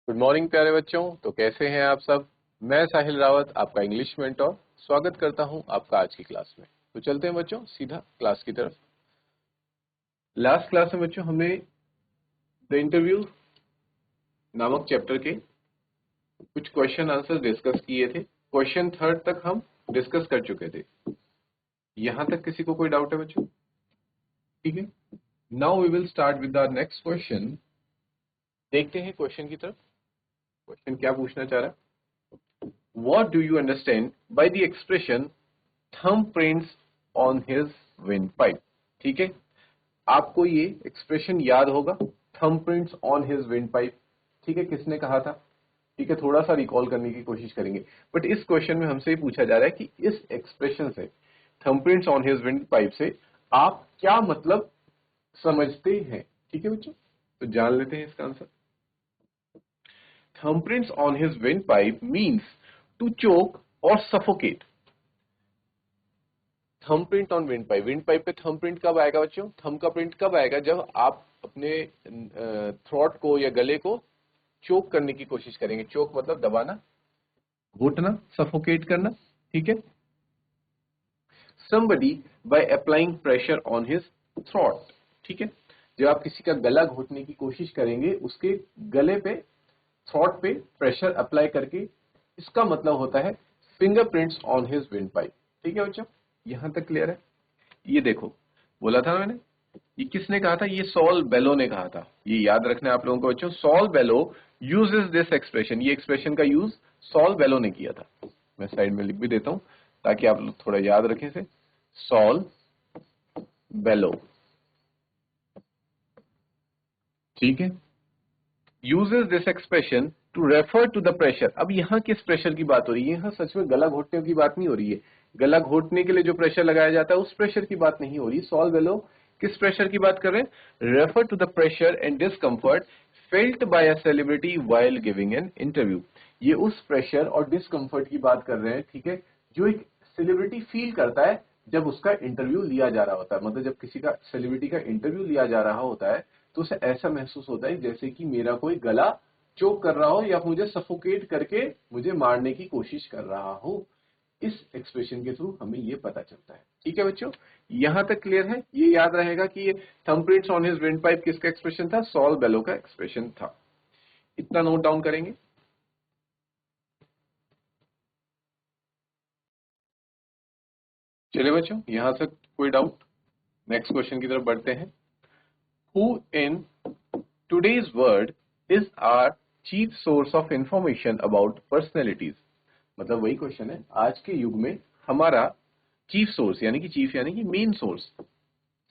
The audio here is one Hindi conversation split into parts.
गुड मॉर्निंग प्यारे बच्चों। तो कैसे हैं आप सब। मैं साहिल रावत आपका इंग्लिश मेंटोर स्वागत करता हूं आपका आज की क्लास में। तो चलते हैं बच्चों सीधा क्लास की तरफ। लास्ट क्लास में बच्चों हमने द इंटरव्यू नामक चैप्टर के कुछ क्वेश्चन आंसर डिस्कस किए थे। क्वेश्चन 3 तक हम डिस्कस कर चुके थे। यहां तक किसी को कोई डाउट है बच्चों? ठीक है, now we will start with the next question. देखते हैं क्वेश्चन की तरफ। क्वेश्चन क्या पूछना चाह रहा है? What do you understand by the expression thumbprints on his windpipe? ठीक है, आपको ये एक्सप्रेशन याद होगा, thumbprints on his windpipe। ठीक है, किसने कहा था? ठीक है, थोड़ा सा रिकॉल करने की कोशिश करेंगे। बट इस क्वेश्चन में हमसे ये पूछा जा रहा है कि इस एक्सप्रेशन से, thumbprints on his windpipe से आप क्या मतलब समझते हैं। ठीक है बच्चों, तो जान लेते हैं इसका answer. Thumbprints on his windpipe means to choke or suffocate। Thumb print on wind pipe, wind pipe पे थंब प्रिंट कब आएगा बच्चों? थंब का प्रिंट कब आएगा? जब आप अपने थ्रोट को या गले को चोक करने की कोशिश करेंगे। चोक मतलब दबाना, घुटना, सफोकेट करना। ठीक है, somebody by applying pressure on his throat। ठीक है, जब आप किसी का गला घोटने की कोशिश करेंगे, उसके गले पे, थ्रोट पे प्रेशर अप्लाई करके, इसका मतलब होता है fingerprints on his wind pipe. ठीक है बच्चों, यहां तक क्लियर है? ये देखो, बोला था मैंने, ये किसने कहा था? ये सॉल बेलो ने कहा था। ये याद रखना है आप लोगों को बच्चों। Saul Bellow uses this expression. ये एक्सप्रेशन का यूज सॉल बेलो ने किया था। मैं साइड में लिख भी देता हूं ताकि आप लोग थोड़ा याद रखें इसे। सॉल बेलो, ठीक है, uses this expression to refer to the pressure. अब यहाँ किस प्रेशर की बात हो रही है? यहाँ सच में गला घोटने की बात नहीं हो रही है। गला घोटने के लिए जो प्रेशर लगाया जाता है उस प्रेशर की बात नहीं हो रही। सॉल बेलो किस प्रेशर की बात कर रहे हैं? Refer to the pressure and discomfort felt by a celebrity while giving an interview. ये उस प्रेशर और डिस्कम्फर्ट की बात कर रहे हैं, ठीक है, जो एक सेलिब्रिटी फील करता है जब उसका इंटरव्यू लिया जा रहा होता है। मतलब जब किसी का, सेलिब्रिटी का इंटरव्यू लिया जा रहा होता है तो उसे ऐसा महसूस होता है जैसे कि मेरा कोई गला चोक कर रहा हो या मुझे सफोकेट करके मुझे मारने की कोशिश कर रहा हो। इस एक्सप्रेशन के थ्रू हमें ये पता चलता है। ठीक है बच्चों, यहां तक क्लियर है? ये याद रहेगा कि ये थंबप्रिंट्स ऑन हिज विंड पाइप किसका एक्सप्रेशन था? सॉल बेलो का एक्सप्रेशन था। इतना नोट डाउन करेंगे। चलिए बच्चों, यहां तक कोई डाउट? नेक्स्ट क्वेश्चन की तरफ बढ़ते हैं। Who in today's world is our chief source of information about personalities. मतलब वही क्वेश्चन है, आज के युग में हमारा चीफ सोर्स यानी कि मेन सोर्स,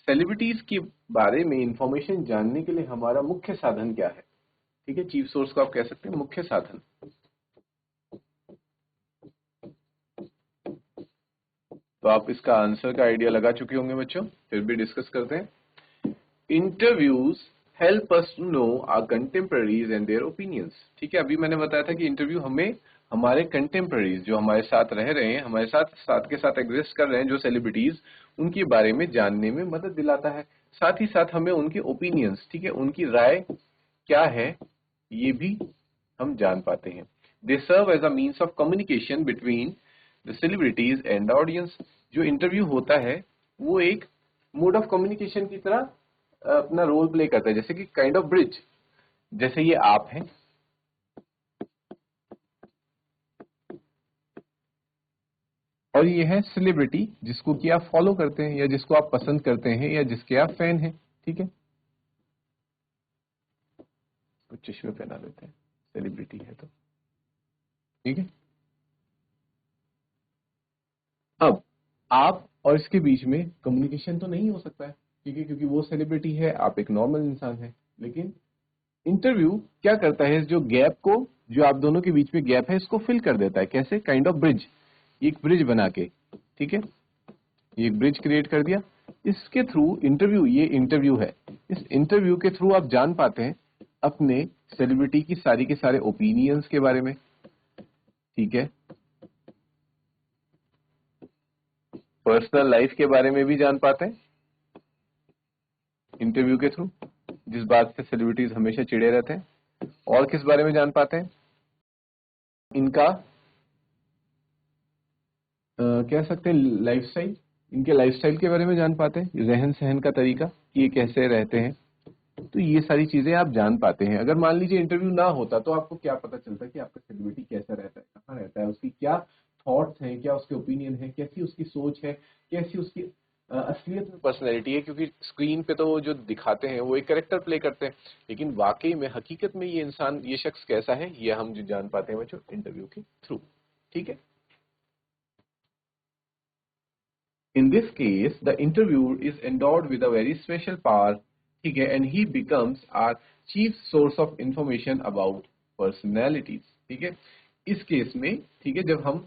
सेलिब्रिटीज के बारे में इंफॉर्मेशन जानने के लिए हमारा मुख्य साधन क्या है? ठीक है, चीफ सोर्स को आप कह सकते हैं मुख्य साधन। तो आप इसका आंसर का आइडिया लगा चुके होंगे बच्चों, फिर भी डिस्कस करते हैं। Interviews help us to know our contemporaries and their opinions. ठीक है, अभी मैंने बताया था कि इंटरव्यू हमें हमारे कंटेम्पररीज, जो हमारे साथ रह रहे हैं, हमारे साथ के साथ एग्जिस्ट कर रहे हैं, जो सेलिब्रिटीज, उनके बारे में जानने में मदद दिलाता है। साथ ही साथ हमें उनके ओपिनियंस, ठीक है, उनकी राय क्या है, ये भी हम जान पाते हैं। They serve as a means of communication between the celebrities and the audience. जो इंटरव्यू होता है वो एक मोड ऑफ कम्युनिकेशन की तरह अपना रोल प्ले करता है, जैसे कि काइंड ऑफ ब्रिज। जैसे ये आप हैं, और ये है सेलिब्रिटी जिसको कि आप फॉलो करते हैं या जिसको आप पसंद करते हैं या जिसके आप फैन हैं। ठीक है, कुछ चश्मे पहना लेते हैं, सेलिब्रिटी है तो। ठीक है, अब आप और इसके बीच में कम्युनिकेशन तो नहीं हो सकता है, ठीक है, क्योंकि वो सेलिब्रिटी है, आप एक नॉर्मल इंसान है। लेकिन इंटरव्यू क्या करता है? जो गैप को, जो आप दोनों के बीच में गैप है, इसको फिल कर देता है। कैसे? काइंड ऑफ ब्रिज, एक ब्रिज बना के। ठीक है, ये एक ब्रिज क्रिएट कर दिया। इसके थ्रू इंटरव्यू, ये इंटरव्यू है, इस इंटरव्यू के थ्रू आप जान पाते हैं अपने सेलिब्रिटी की सारी के सारे ओपिनियंस के बारे में। ठीक है, पर्सनल लाइफ के बारे में भी जान पाते हैं इंटरव्यू के थ्रू, जिस बात से सेलिब्रिटीज हमेशा चिड़े रहते हैं। और किस बारे में जान पाते हैं? इनका कह सकते हैं लाइफस्टाइल, इनके लाइफस्टाइल के बारे में जान पाते हैं, रहन सहन का तरीका कि ये कैसे रहते हैं। तो ये सारी चीजें आप जान पाते हैं। अगर मान लीजिए इंटरव्यू ना होता तो आपको क्या पता चलता कि आपका सेलिब्रिटी कैसा रहता है, कहाँ रहता है, उसकी क्या थॉट्स हैं, क्या उसके ओपिनियन है, कैसी उसकी सोच है, कैसी उसकी असलियत में पर्सनैलिटी है। क्योंकि स्क्रीन पे तो वो जो दिखाते हैं वो एक कैरेक्टर प्ले करते हैं, लेकिन वाकई में हकीकत में ये इंसान, ये शख्स कैसा है, ये हम जो जान पाते हैं बच्चों इंटरव्यू के थ्रू। ठीक है। In this case, the interviewer is endowed with a very special power, ठीक है, and he becomes our chief source of information about personalities, ठीक है। इस केस में, ठीक है, जब हम,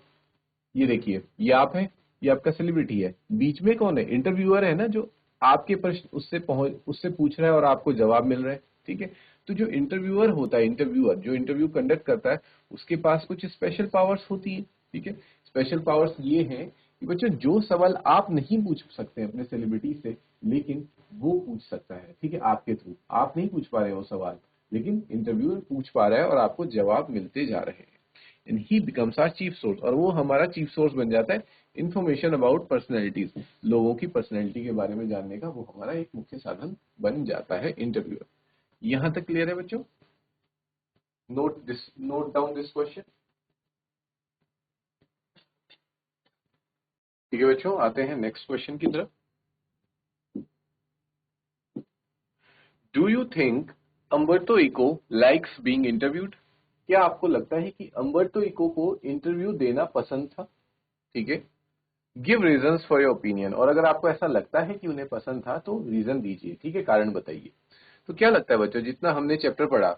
ये देखिए, ये आप हैं, ये आपका सेलिब्रिटी है, बीच में कौन है? इंटरव्यूअर है ना, जो आपके प्रश्न उससे पूछ रहा है और आपको जवाब मिल रहा है, ठीक है। तो जो इंटरव्यूअर होता है, इंटरव्यूअर जो इंटरव्यू कंडक्ट करता है, उसके पास कुछ स्पेशल पावर्स होती है, ठीक है। स्पेशल पावर्स ये हैं कि बच्चों जो सवाल आप नहीं पूछ सकते अपने सेलिब्रिटी से, लेकिन वो पूछ सकता है, ठीक है, आपके थ्रू। आप नहीं पूछ पा रहे हो सवाल, लेकिन इंटरव्यूअर पूछ पा रहा है और आपको जवाब मिलते जा रहे हैं। And he becomes our chief source, और वो हमारा चीफ सोर्स बन जाता है इंफॉर्मेशन अबाउट पर्सनैलिटीज, लोगों की पर्सनैलिटी के बारे में जानने का वो हमारा एक मुख्य साधन बन जाता है इंटरव्यूअर। यहां तक क्लियर है बच्चों? Note down this question. ठीक है बच्चों, आते हैं नेक्स्ट क्वेश्चन की तरफ। Do you think Umberto Eco likes being interviewed? क्या आपको लगता है कि अम्बर्तो इको को इंटरव्यू देना पसंद था? ठीक है। Give reasons for your opinion, और अगर आपको ऐसा लगता है कि उन्हें पसंद था तो रीजन दीजिए, ठीक है, कारण बताइए। तो क्या लगता है बच्चों, जितना हमने चैप्टर पढ़ा,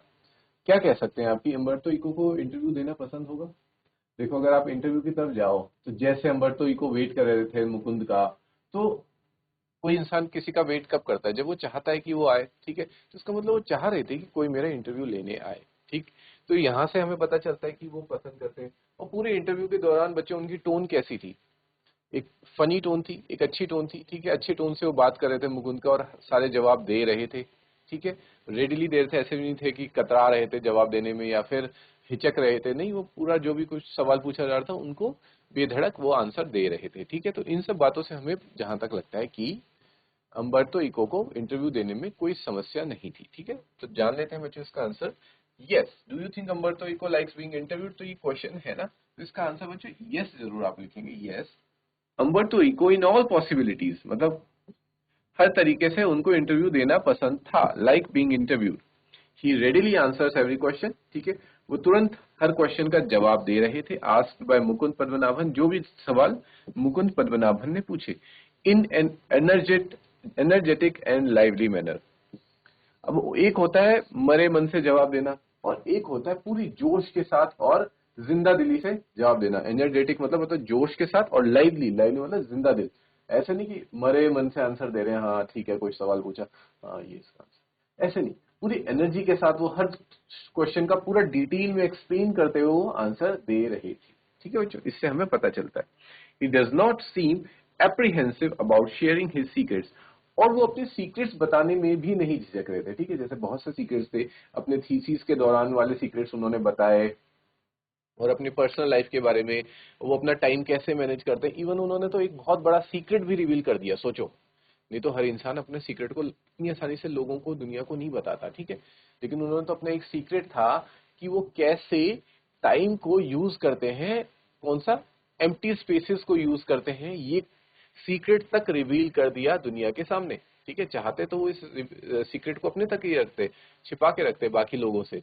क्या कह सकते हैं आपकी अम्बर्तो इको को इंटरव्यू देना पसंद होगा? देखो, अगर आप इंटरव्यू की तरफ जाओ तो जैसे अम्बर्तो इको वेट कर रहे थे मुकुंद का, तो कोई इंसान किसी का वेट कब करता है? जब वो चाहता है कि वो आए, ठीक है। तो इसका मतलब वो चाह रहे थे कि कोई मेरा इंटरव्यू लेने आए, ठीक। तो यहाँ से हमें पता चलता है कि वो पसंद करते हैं। और पूरे इंटरव्यू के दौरान बच्चों उनकी टोन कैसी थी? एक फनी टोन थी, एक अच्छी टोन थी, ठीक है। अच्छे टोन से वो बात कर रहे थे मुकुंद का और सारे जवाब दे रहे थे, ठीक है। रेडिली दे रहे थे, ऐसे भी नहीं थे कि कतरा रहे थे जवाब देने में या फिर हिचक रहे थे, नहीं, वो पूरा जो भी कुछ सवाल पूछा जा रहा था उनको बेधड़क वो आंसर दे रहे थे, ठीक है। तो इन सब बातों से हमें जहां तक लगता है कि अम्बर्तो इको को इंटरव्यू देने में कोई समस्या नहीं थी, ठीक है। तो जान लेते हैं बच्चों इसका answer. Yes, do you think Umberto Eco likes being interviewed? तो ये क्वेश्चन है ना, तो इसका आंसर बच्चों यस जरूर आप लिखेंगे, yes. Umberto Eco in all possibilities, मतलब हर तरीके से उनको इंटरव्यू देना पसंद था, like being interviewed. He readily answers every question, ठीक है। वो तुरंत हर क्वेश्चन का जवाब दे रहे थे, आस्क्ड बाय मुकुंद पद्मनाभन, जो भी सवाल मुकुंद पद्मनाभन ने पूछे, in an energetic and lively manner. अब एक होता है मरे मन से जवाब देना, और एक होता है पूरी जोश के साथ और जिंदा दिली से जवाब देना। एनर्जेटिक मतलब जोश के साथ, और लाइवली, लाइवली मतलब जिंदा दिल। ऐसे नहीं कि मरे मन से आंसर दे रहे हैं, हाँ ठीक है, कोई सवाल पूछा, हाँ ये इसका आंसर, ऐसे नहीं। पूरी एनर्जी के साथ वो हर क्वेश्चन का पूरा डिटेल में एक्सप्लेन करते हुए वो आंसर दे रहे थे, ठीक है बच्चों। इससे हमें पता चलता है he does not seem apprehensive about sharing his secrets, और वो अपने सीक्रेट्स बताने में भी नहीं झिझक रहे थे, ठीक है। जैसे बहुत से सीक्रेट्स थे, अपने थीसिस के दौरान वाले सीक्रेट्स उन्होंने बताए, और अपनी पर्सनल लाइफ के बारे में, वो अपना टाइम कैसे मैनेज करते हैं। इवन उन्होंने तो एक बहुत बड़ा सीक्रेट भी रिवील कर दिया, सोचो। नहीं तो हर इंसान अपने सीक्रेट को इतनी आसानी से लोगों को, दुनिया को नहीं बताता, ठीक है। लेकिन उन्होंने तो अपना एक सीक्रेट था कि वो कैसे टाइम को यूज करते हैं, कौन सा, एम्प्टी स्पेसेस को यूज करते हैं, ये सीक्रेट तक रिवील कर दिया दुनिया के सामने, ठीक है। चाहते तो वो इस सीक्रेट को अपने तक ही रखते, छिपा के रखते बाकी लोगों से,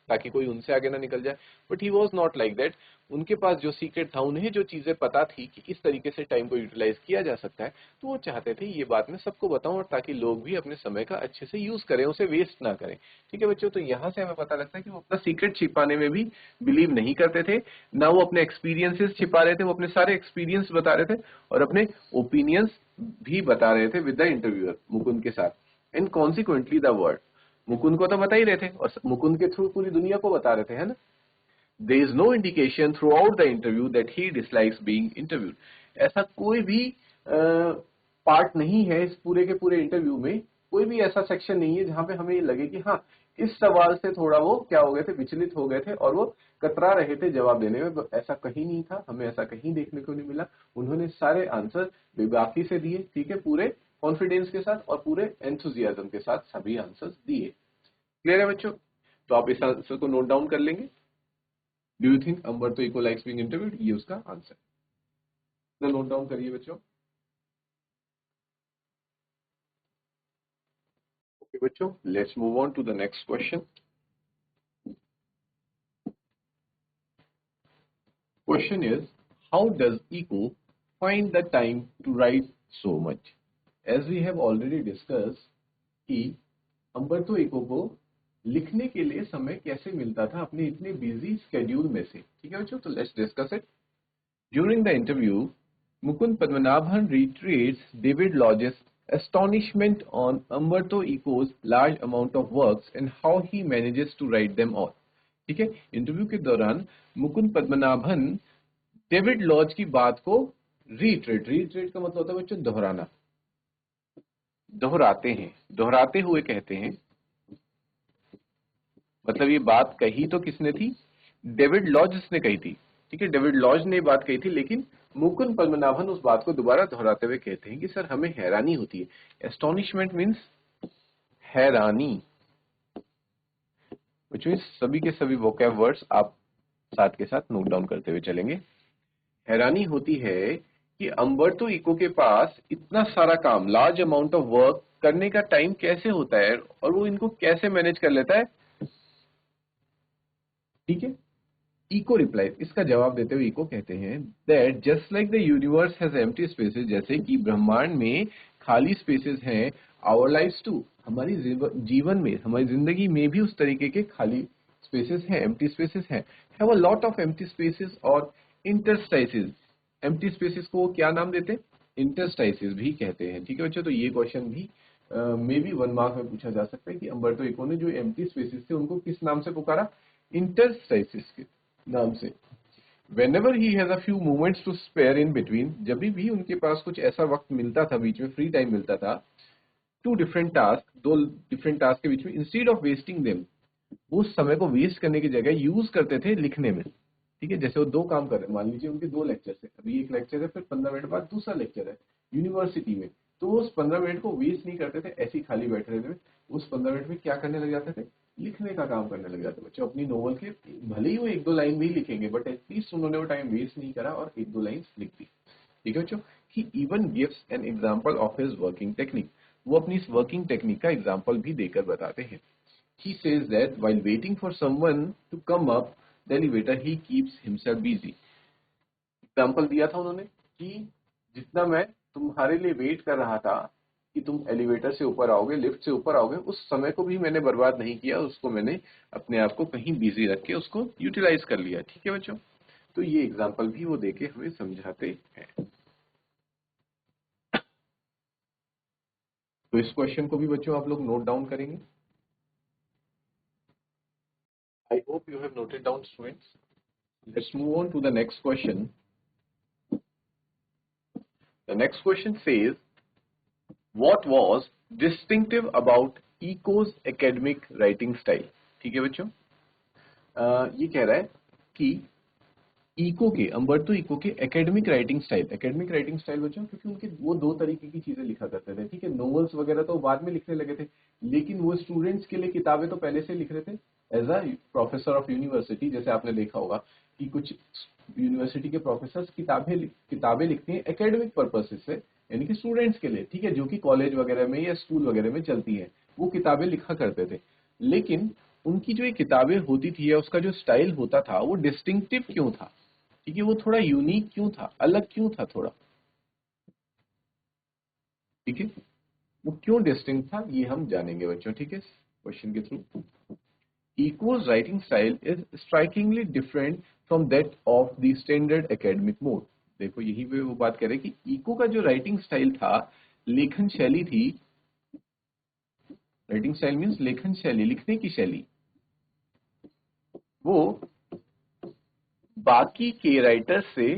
ताकि कोई उनसे आगे ना निकल जाए। But he was not like that. उनके पास जो सीक्रेट था, उन्हें जो चीजें पता थी कि इस तरीके से टाइम को यूटिलाइज किया जा सकता है, तो वो चाहते थे ये बात मैं सबको बताऊं, और ताकि लोग भी अपने समय का अच्छे से यूज करें, उसे वेस्ट ना करें, ठीक है बच्चों। तो यहाँ से हमें पता लगता है कि वो अपना सीक्रेट छिपाने में भी बिलीव नहीं करते थे, ना वो अपने एक्सपीरियंसेस छिपा रहे थे, वो अपने सारे एक्सपीरियंस बता रहे थे और अपने ओपिनियंस भी बता रहे थे विद द इंटरव्यूअर, मुकुंद के साथ। And consequently the word, Mukund को तो बता ही रहे थे और मुकुंद के थ्रू पूरी दुनिया को बता रहे थे, है ना। There is no indication throughout the interview that he dislikes being interviewed. ऐसा कोई भी पार्ट नहीं है इस पूरे के पूरे इंटरव्यू में कोई भी ऐसा सेक्शन नहीं है जहां पे हमें ये लगे कि हाँ इस सवाल से थोड़ा वो क्या हो गए थे, विचलित हो गए थे और वो कतरा रहे थे जवाब देने में। ऐसा कहीं नहीं था, हमें ऐसा कहीं देखने को नहीं मिला। उन्होंने सारे आंसर बेबाकी से दिए, ठीक है, पूरे कॉन्फिडेंस के साथ और पूरे एंथुजियाज्म के साथ सभी आंसर्स दिए। क्लियर है बच्चों? तो आप इस आंसर को नोट डाउन कर लेंगे। Do you think Umberto Eco likes being interviewed? ये उसका आंसर। तो नोट डाउन करिए बच्चों। ओके बच्चों, let's move on to the next question. Question is, how does Eco find the time to write so much? As we have already discussed कि अम्बर्तो इको को लिखने के लिए समय कैसे मिलता था अपने इतने बिजी स्केड्यूल में से। ठीक है बच्चों, तो let's discuss it. During the interview, Mukund Padmanabhan reiterates David Lodge's astonishment on Umberto Eco's large amount of works and how he manages to write them all. ठीक है, इंटरव्यू के दौरान मुकुंद पद्मनाभन डेविड लॉज की बात को रीट्रेट का मतलब होता है बच्चों दोहराना, दोहराते हैं, दोहराते हुए कहते हैं। मतलब ये बात कही तो किसने थी? डेविड लॉज ने कही थी। ठीक है, डेविड लॉज ने बात कही थी, लेकिन मुकुंद पद्मनाभन उस बात को दोबारा दोहराते हुए कहते हैं कि सर हमें हैरानी होती है। एस्टोनिशमेंट मीन्स हैरानी। बच्चों सभी के सभी वोकैब वर्ड्स आप साथ के साथ नोट डाउन करते हुए चलेंगे। हैरानी होती है कि अम्बर्तो इको के पास इतना सारा काम, लार्ज अमाउंट ऑफ वर्क करने का टाइम कैसे होता है और वो इनको कैसे मैनेज कर लेता है। ठीक है, इको रिप्लाई, इसका जवाब देते हुए इको कहते हैं that just like the universe has empty spaces, जैसे कि ब्रह्मांड में खाली स्पेसेस हैं, आवर लाइफ्स टू, हमारी जीवन में, हमारी जिंदगी में भी उस तरीके के खाली स्पेसेस हैं, एम्प्टी स्पेसेस हैं। Have a lot of empty spaces और इंटरस्टाइसेस। एम्प्टी स्पेसेस को क्या नाम देते हैं? इंटरस्टाइसेस भी कहते हैं। ठीक है बच्चों, तो ये क्वेश्चन भी मे बी 1 मार्क में पूछा जा सकता है कि अम्बर्तो इको ने जो एम्प्टी स्पेसेस थे उनको किस नाम से पुकारा? इंटरस्टाइसेस के नाम से। Whenever he has a few moments to spare in between, जब भी उनके पास कुछ ऐसा वक्त मिलता था, बीच में फ्री टाइम मिलता था, टू डिफरेंट टास्क, दो डिफरेंट टास्क के बीच में, इंस्टीड ऑफ वेस्टिंग देम, वो समय को वेस्ट करने की जगह यूज करते थे लिखने में। ठीक है, जैसे वो दो काम कर रहे हैं, मान लीजिए उनके 2 लेक्चर है, अभी एक लेक्चर है, फिर 15 मिनट बाद दूसरा लेक्चर है यूनिवर्सिटी में, तो वो उस 15 मिनट को वेस्ट नहीं करते थे ऐसे ही खाली बैठे रहने में। उस 15 मिनट में क्या करने लग जाते थे? लिखने का काम करने लग जाते बच्चों अपनी नोवेल के। भले ही वो 1-2 लाइन भी लिखेंगे, बट एटलीस्ट उन्होंने वो टाइम वेस्ट नहीं करा और 1-2 लाइन लिख दी। ठीक है बच्चों, he even gives an example of his working technique, वो अपनी इस वर्किंग टेक्निक का एग्जांपल भी देकर बताते हैं। He says that while waiting for someone to come up the elevator, he keeps himself busy. Example दिया था उन्होंने कि जितना मैं तुम्हारे लिए वेट कर रहा था कि तुम एलिवेटर से ऊपर आओगे, लिफ्ट से ऊपर आओगे, उस समय को भी मैंने बर्बाद नहीं किया, उसको मैंने अपने आप को कहीं बिजी रख के उसको यूटिलाइज कर लिया। ठीक है बच्चों, तो ये एग्जाम्पल भी वो देके हमें समझाते हैं। तो इस क्वेश्चन को भी बच्चों आप लोग नोट डाउन करेंगे। I hope you have noted down students. Let's move on to the next question. The next question says, what was distinctive about Eco's academic writing style? ठीक है बच्चों, ये कह रहा है कि इको के, अम्बर्तो इको के एकेडमिक राइटिंग स्टाइल बच्चों, क्योंकि उनके वो 2 तरीके की चीजें लिखा करते थे। ठीक है, नॉवेल्स वगैरह तो बाद में लिखने लगे थे, लेकिन वो स्टूडेंट्स के लिए किताबें तो पहले से लिख रहे थे as a professor of university. जैसे आपने देखा होगा कि कुछ यूनिवर्सिटी के प्रोफेसर किताबें लिखते हैं एकेडमिक पर्पसेस से, यानी कि स्टूडेंट्स के लिए। ठीक है, जो कि कॉलेज वगैरह में या स्कूल वगैरह में चलती है, वो किताबें लिखा करते थे। लेकिन उनकी जो ये किताबें होती थी या उसका जो स्टाइल होता था, वो डिस्टिंक्टिव क्यों था? ठीक है, वो थोड़ा यूनिक क्यों था, अलग क्यों था थोड़ा? ठीक है, वो क्यों डिस्टिंक्ट था ये हम जानेंगे बच्चों। ठीक है, क्वेश्चन के through. Eco's writing style is strikingly different from that of the standard academic mode. देखो यही पे वो बात कर रहे हैं कि इको का जो राइटिंग स्टाइल था, लेखन शैली थी, राइटिंग स्टाइल मीन्स लेखन शैली, लिखने की शैली, वो बाकी के राइटर से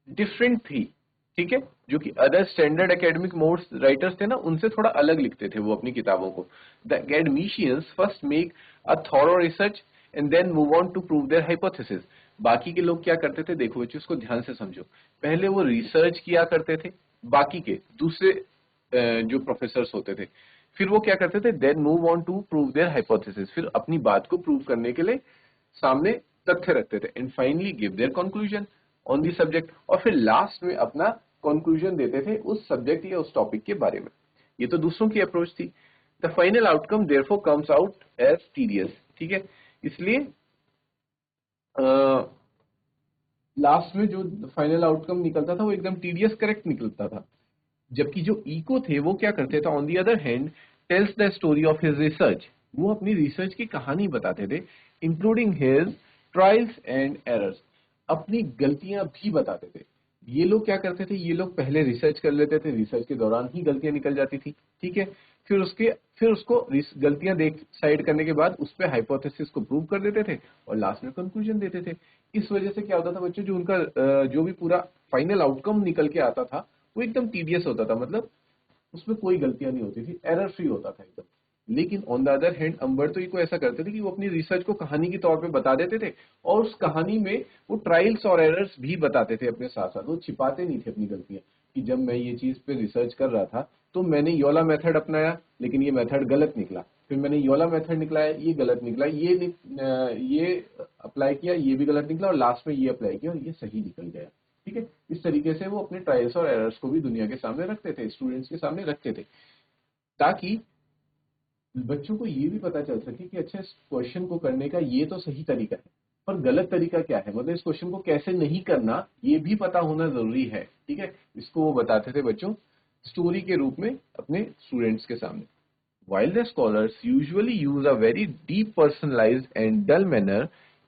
डिफरेंट थी। ठीक है, जो कि other standard academic modes writers थे ना, उनसे थोड़ा अलग लिखते थे वो अपनी किताबों को। The academicians first make a thorough research and then move on to prove their hypothesis. बाकी के लोग क्या करते थे, देखो बच्चों इसको ध्यान से समझो, पहले वो रिसर्च किया करते थे, बाकी के दूसरे जो प्रोफेसर्स होते थे, फिर वो क्या करते थे, then move on to prove their hypothesis, फिर अपनी बात को प्रूव करने के लिए सामने तथ्य रखते थे, and finally give their conclusion on the subject, और फिर लास्ट में अपना कंक्लूजन देते थे उस सब्जेक्ट या उस टॉपिक के बारे में। ये तो दूसरों की अप्रोच थी। The final outcome therefore comes out as tedious, ठीक है, इसलिए लास्ट में जो फाइनल आउटकम निकलता था वो एकदम टीडियस करेक्ट निकलता था। जबकि जो इको थे वो क्या करते थे, on the other hand tells the story of his research, वो अपनी रिसर्च की कहानी बताते थे, including his trials and errors, अपनी गलतियां भी बताते थे। ये लोग क्या करते थे, ये लोग पहले रिसर्च कर लेते थे, रिसर्च के दौरान ही गलतियां निकल जाती थी, ठीक है, फिर उसको गलतियां देख साइड करने के बाद उस पर हाइपोथेसिस को प्रूव कर देते थे और लास्ट में कंक्लूजन देते थे। इस वजह से क्या होता था बच्चों, जो उनका जो भी पूरा फाइनल आउटकम निकल के आता था वो एकदम टीडियस होता था, मतलब उसमें कोई गलतियां नहीं होती थी, एरर फ्री होता था एकदम। लेकिन on the other hand Umberto Eco ऐसा करते थे कि वो अपनी रिसर्च को कहानी के तौर पे बता देते थे, और उस कहानी में वो ट्रायल्स और एरर्स भी बताते थे अपने साथ साथ, वो छिपाते नहीं थे अपनी गलतियां, कि जब मैं ये चीज पे रिसर्च कर रहा था तो मैंने ये वाला मेथड अपनाया लेकिन ये मेथड गलत निकला, फिर मैंने ये वाला मेथड निकलाया ये गलत निकला, ये अप्लाई किया ये भी गलत निकला, और लास्ट में ये अप्लाई किया और ये सही निकल गया, ठीक है। इस तरीके से वो अपने ट्रायल्स और एरर्स को भी दुनिया के सामने रखते थे, स्टूडेंट्स के सामने रखते थे, ताकि बच्चों को ये भी पता चल सके कि अच्छा इस क्वेश्चन को करने का ये तो सही तरीका है, पर गलत तरीका क्या है, मतलब इस क्वेश्चन को कैसे नहीं करना ये भी पता होना जरूरी है, ठीक है। इसको वो बताते थे बच्चों स्टोरी के रूप में अपने स्टूडेंट्स के सामने। While the scholars usually use a very deep personalized and dull manner,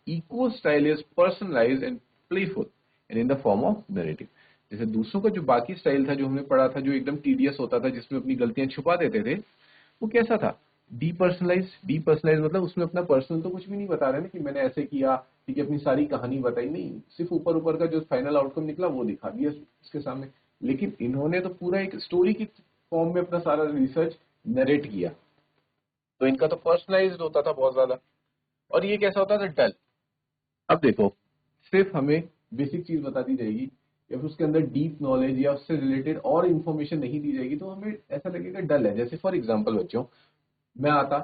eco style is personalized and playful and in the form of narrative। जैसे दूसरों का जो बाकी स्टाइल था जो हमने पढ़ा था, जो एकदम टीडियस होता था, जिसमें अपनी गलतियां छुपा देते थे, वो कैसा था, डीपर्सनलाइज मतलब उसमें अपना पर्सनल तो कुछ भी नहीं बता रहे ना कि मैंने ऐसे किया, ठीक है, अपनी सारी कहानी बताई नहीं, सिर्फ ऊपर ऊपर का जो फाइनल आउटकम निकला वो दिखा दिया इसके सामने। लेकिन इन्होंने तो पूरा एक स्टोरी की फॉर्म में अपना सारा रिसर्च नरेट किया, तो इनका तो पर्सनलाइज्ड होता था बहुत ज्यादा। और ये कैसा होता था, डल। अब देखो सिर्फ हमें बेसिक चीज बता दी जाएगी या फिर उसके अंदर डीप नॉलेज या उससे रिलेटेड और इन्फॉर्मेशन नहीं दी जाएगी तो हमें ऐसा लगेगा डल है। जैसे फॉर एग्जांपल बच्चों, मैं आता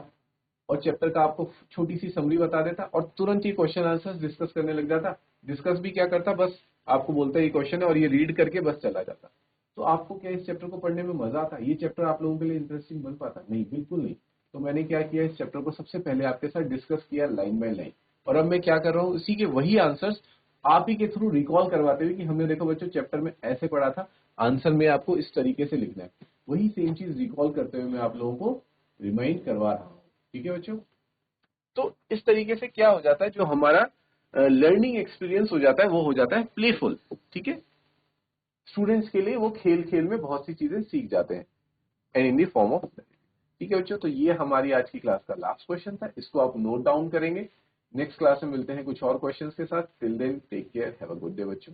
और चैप्टर का आपको छोटी सी समरी बता देता और तुरंत ही क्वेश्चन आंसर्स डिस्कस करने लग जाता। डिस्कस भी क्या करता, बस आपको बोलता ये क्वेश्चन है और ये रीड करके बस चला जाता। तो आपको क्या इस चैप्टर को पढ़ने में मजा आता, ये चैप्टर आप लोगों के लिए इंटरेस्टिंग बन पाता? नहीं, बिल्कुल नहीं। तो मैंने क्या किया, इस चैप्टर को सबसे पहले आपके साथ डिस्कस किया लाइन बाय लाइन, और अब मैं क्या कर रहा हूँ, इसी के वही आंसर्स आप ही के थ्रू रिकॉल करवाते हुए कि हमने देखो बच्चों चैप्टर में ऐसे पढ़ा था, आंसर में आपको इस तरीके से लिखना है, वही सेम चीज रिकॉल करते हुए मैं आप लोगों को रिमाइंड करवा रहा हूँ, ठीक है बच्चों। तो इस तरीके से क्या हो जाता है, जो हमारा लर्निंग एक्सपीरियंस हो जाता है वो हो जाता है प्लेफुल, ठीक है। स्टूडेंट्स के लिए वो खेल खेल में बहुत सी चीजें सीख जाते हैं, and in the form of, ठीक है बच्चों। तो ये हमारी आज की क्लास का लास्ट क्वेश्चन था, इसको आप नोट डाउन करेंगे। नेक्स्ट क्लास में मिलते हैं कुछ और क्वेश्चंस के साथ। Till then take care, have a good day बच्चों।